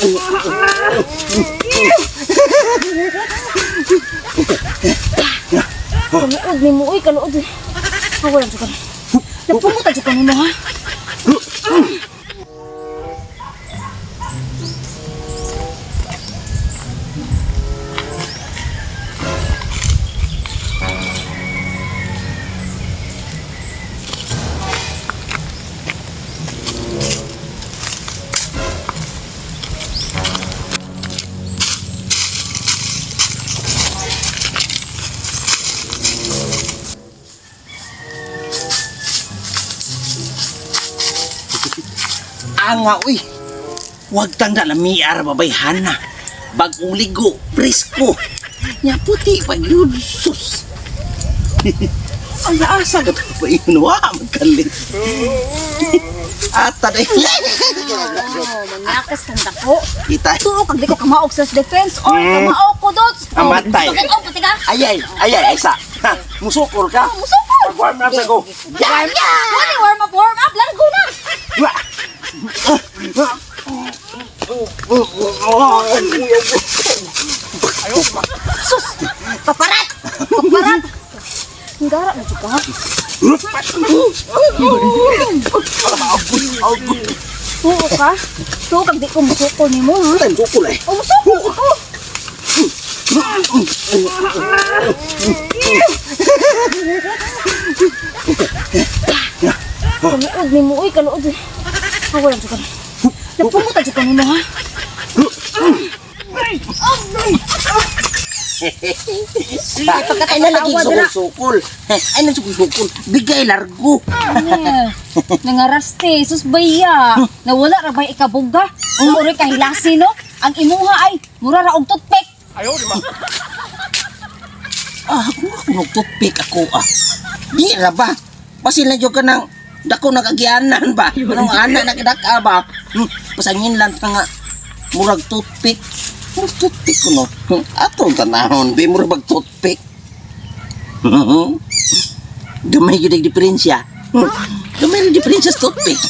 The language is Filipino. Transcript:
Kaluod ni mo, uy, kaluod. Ako lang suka. Napunta suka ni mo, ha? Anga, uy. Huwag tanda na miyar babayhan na. Bagong ligo, presko. Nya puti pa yun, sus. Ang naasa ka pa yun, magkalit. Ata na yun. Manyakas kang dako. Kita. Tuo, kag di ko kamaog sa self-defense. Oy, kamaog ko, Dots. Amatay. Bakit o, pati ka? Ay, sa. Musukol ka? Musukol. Warm up sa ko. Warm up. Wala, warm up. Largo na. Sus! Paparat! Enggak, na juga. Oo ka? Tuo, kag di ko musukol ni mo, ha? Musukol eh. Oh, musukol ko. Kaluod ni mo, uy, kaluod. Ako lang suka. Napunta suka ni mo, ha? Ay na lagi sukul-sukul. Ay na sukul-sukul. Bigay largo. Nangaraste, sus baya. Nawala ra ba ikabuga? Uri kahilasi, no? Ang imuha ay mura ra og toothpick. Kung nagtutpik ako Di ra ba? Pasin lang ka ng dako nagagyanan ba? Anong anak na kidaka ba? Pasangin lang ka nga murag toothpick. Murag toothpick ko no. Atong tanahon, di murag bag toothpick. Gamay yun ang diferensya. Gamay yung diferensya sa toothpick.